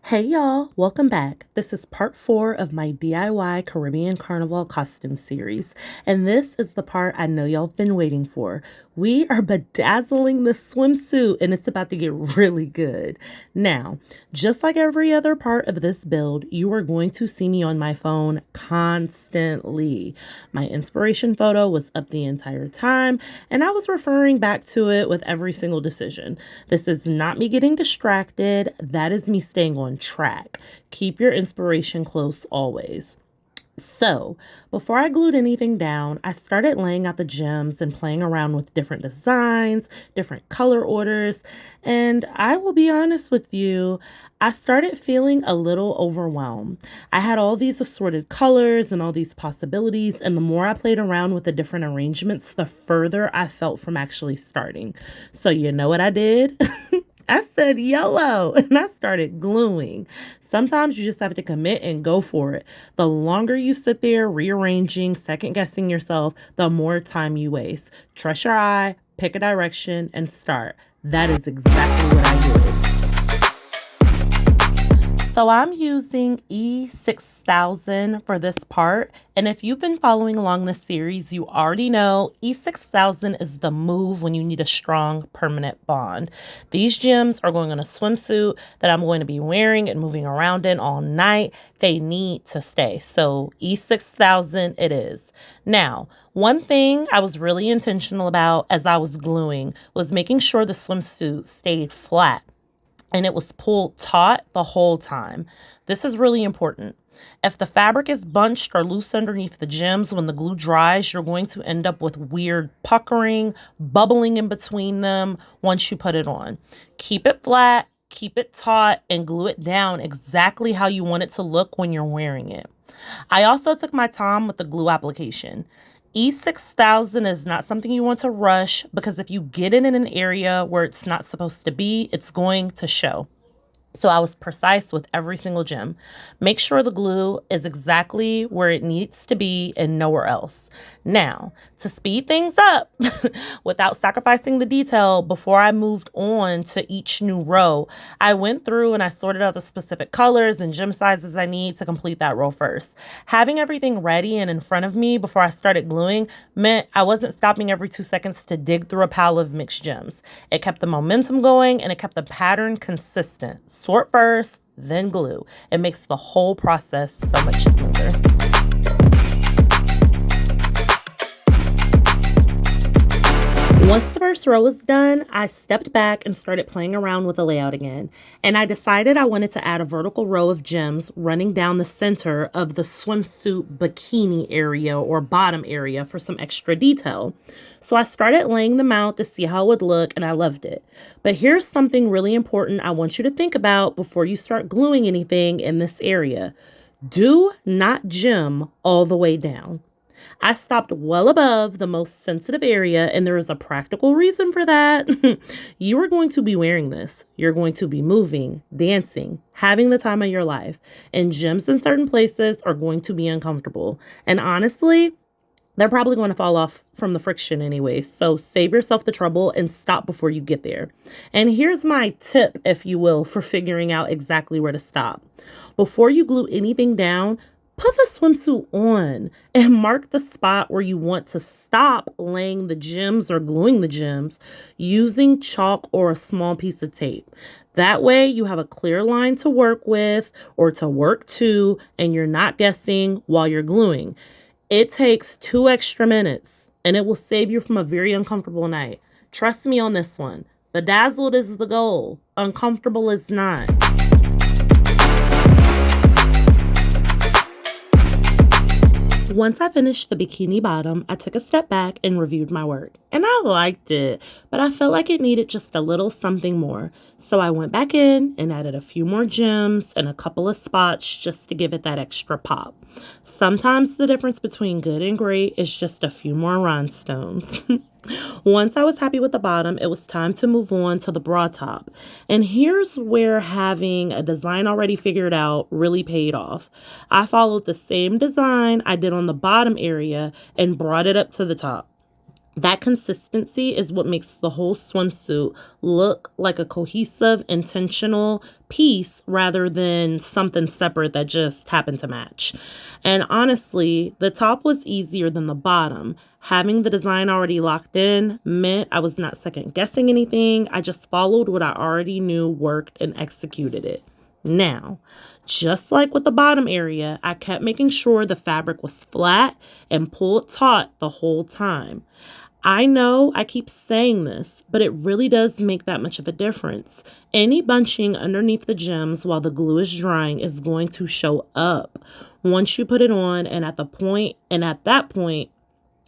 Hey y'all, welcome back. This is part 4 of my DIY Caribbean Carnival costume series, and this is the part I know y'all have been waiting for. We are bedazzling the swimsuit, and it's about to get really good. Now, just like every other part of this build, you are going to see me on my phone constantly. My inspiration photo was up the entire time, and I was referring back to it with every single decision. This is not me getting distracted, that is me staying on track. Keep your inspiration close always. So, before I glued anything down, I started laying out the gems and playing around with different designs, different color orders, and I will be honest with you, I started feeling a little overwhelmed. I had all these assorted colors and all these possibilities, and the more I played around with the different arrangements, the further I felt from actually starting. So, you know what I did? I said yellow and I started gluing. Sometimes you just have to commit and go for it. The longer you sit there rearranging, second guessing yourself, the more time you waste. Trust your eye, pick a direction, and start. That is exactly what I did. So I'm using E6000 for this part. And if you've been following along this series, you already know E6000 is the move when you need a strong permanent bond. These gems are going on a swimsuit that I'm going to be wearing and moving around in all night. They need to stay. So E6000 it is. Now, one thing I was really intentional about as I was gluing was making sure the swimsuit stayed flat and it was pulled taut the whole time. This is really important. If the fabric is bunched or loose underneath the gems, when the glue dries, you're going to end up with weird puckering, bubbling in between them once you put it on. Keep it flat, keep it taut, and glue it down exactly how you want it to look when you're wearing it. I also took my time with the glue application. E6000 is not something you want to rush because if you get it in an area where it's not supposed to be, it's going to show. So I was precise with every single gem. Make sure the glue is exactly where it needs to be and nowhere else. Now, to speed things up without sacrificing the detail, before I moved on to each new row, I went through and I sorted out the specific colors and gem sizes I need to complete that row first. Having everything ready and in front of me before I started gluing meant I wasn't stopping every 2 seconds to dig through a pile of mixed gems. It kept the momentum going and it kept the pattern consistent. Sort first, then glue. It makes the whole process so much smoother. Once the first row was done, I stepped back and started playing around with the layout again. And I decided I wanted to add a vertical row of gems running down the center of the swimsuit bikini area or bottom area for some extra detail. So I started laying them out to see how it would look, and I loved it. But here's something really important I want you to think about before you start gluing anything in this area. Do not gem all the way down. I stopped well above the most sensitive area, and there is a practical reason for that. You are going to be wearing this. You're going to be moving, dancing, having the time of your life, and gems in certain places are going to be uncomfortable. And honestly, they're probably going to fall off from the friction anyway. So save yourself the trouble and stop before you get there. And here's my tip, if you will, for figuring out exactly where to stop. Before you glue anything down, put the swimsuit on and mark the spot where you want to stop laying the gems or gluing the gems using chalk or a small piece of tape. That way you have a clear line to work with or to work to, and you're not guessing while you're gluing. It takes 2 extra minutes and it will save you from a very uncomfortable night. Trust me on this one. Bedazzled is the goal. Uncomfortable is not. Once I finished the bikini bottom, I took a step back and reviewed my work. And I liked it, but I felt like it needed just a little something more. So I went back in and added a few more gems and a couple of spots just to give it that extra pop. Sometimes the difference between good and great is just a few more rhinestones. Once I was happy with the bottom, it was time to move on to the bra top. And here's where having a design already figured out really paid off. I followed the same design I did on the bottom area and brought it up to the top. That consistency is what makes the whole swimsuit look like a cohesive, intentional piece rather than something separate that just happened to match. And honestly, the top was easier than the bottom. Having the design already locked in meant I was not second guessing anything. I just followed what I already knew worked and executed it. Now, just like with the bottom area, I kept making sure the fabric was flat and pulled taut the whole time. I know I keep saying this, but it really does make that much of a difference. Any bunching underneath the gems while the glue is drying is going to show up once you put it on, and at that point,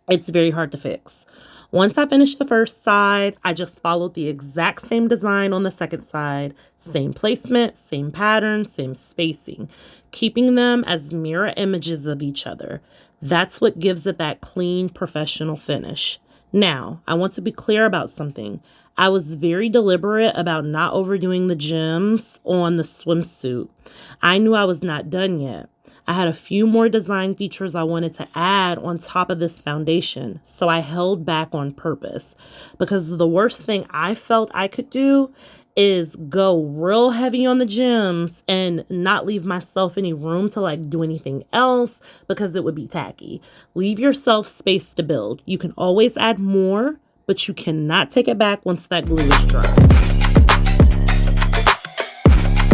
it's very hard to fix. Once I finished the first side, I just followed the exact same design on the second side, same placement, same pattern, same spacing, keeping them as mirror images of each other. That's what gives it that clean, professional finish. Now, I want to be clear about something. I was very deliberate about not overdoing the gems on the swimsuit. I knew I was not done yet. I had a few more design features I wanted to add on top of this foundation, so I held back on purpose because the worst thing I felt I could do is go real heavy on the gems and not leave myself any room to do anything else because it would be tacky. Leave yourself space to build. You can always add more, but you cannot take it back once that glue is dry.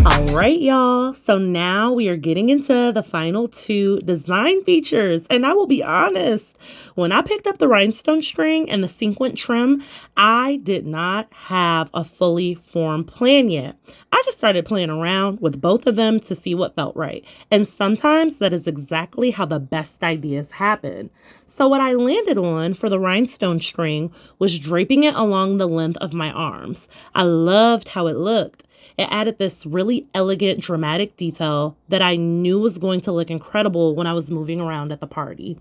All right, y'all. So now we are getting into the final two design features. And I will be honest, when I picked up the rhinestone string and the sequin trim, I did not have a fully formed plan yet. I just started playing around with both of them to see what felt right. And sometimes that is exactly how the best ideas happen. So what I landed on for the rhinestone string was draping it along the length of my arms. I loved how it looked. It added this really elegant, dramatic detail that I knew was going to look incredible when I was moving around at the party.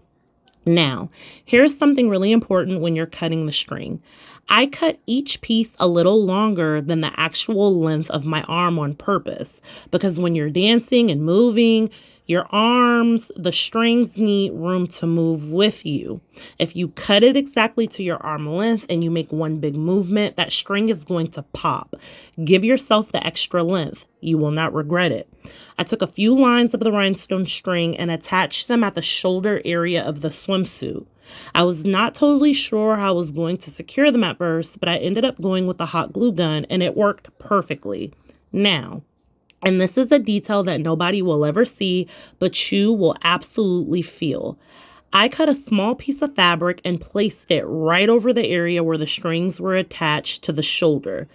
Now, here's something really important when you're cutting the string. I cut each piece a little longer than the actual length of my arm on purpose because when you're dancing and moving, your arms, the strings need room to move with you. If you cut it exactly to your arm length and you make one big movement, that string is going to pop. Give yourself the extra length. You will not regret it. I took a few lines of the rhinestone string and attached them at the shoulder area of the swimsuit. I was not totally sure how I was going to secure them at first, but I ended up going with the hot glue gun and it worked perfectly. Now, and this is a detail that nobody will ever see, but you will absolutely feel. I cut a small piece of fabric and placed it right over the area where the strings were attached to the shoulder.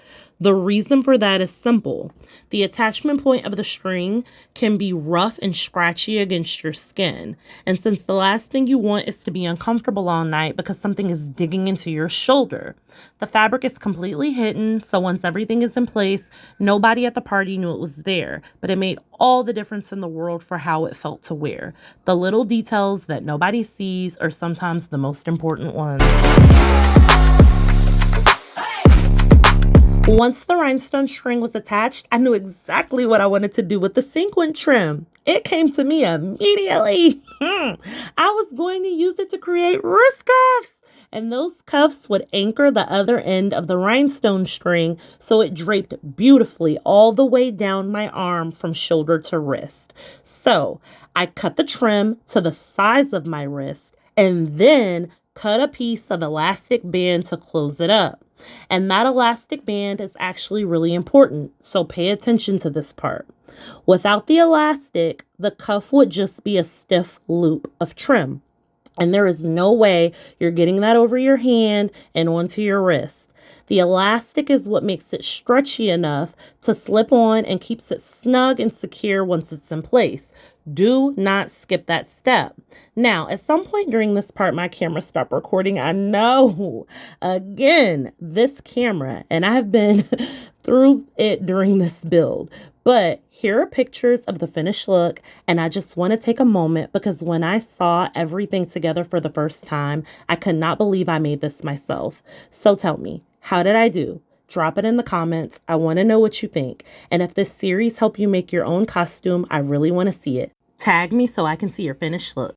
The reason for that is simple. The attachment point of the string can be rough and scratchy against your skin. And since the last thing you want is to be uncomfortable all night because something is digging into your shoulder, the fabric is completely hidden, so once everything is in place, nobody at the party knew it was there, but it made all the difference in the world for how it felt to wear. The little details that nobody sees are sometimes the most important ones. Once the rhinestone string was attached, I knew exactly what I wanted to do with the sequin trim. It came to me immediately. I was going to use it to create wrist cuffs. And those cuffs would anchor the other end of the rhinestone string so it draped beautifully all the way down my arm from shoulder to wrist. So I cut the trim to the size of my wrist and then cut a piece of elastic band to close it up. And that elastic band is actually really important, so pay attention to this part. Without the elastic, the cuff would just be a stiff loop of trim. And there is no way you're getting that over your hand and onto your wrist. The elastic is what makes it stretchy enough to slip on and keeps it snug and secure once it's in place. Do not skip that step. Now, at some point during this part, my camera stopped recording. I know, again, this camera, and I have been through it during this build, but here are pictures of the finished look, and I just want to take a moment because when I saw everything together for the first time, I could not believe I made this myself. So tell me, how did I do? Drop it in the comments. I want to know what you think. And if this series helped you make your own costume, I really want to see it. Tag me so I can see your finished look.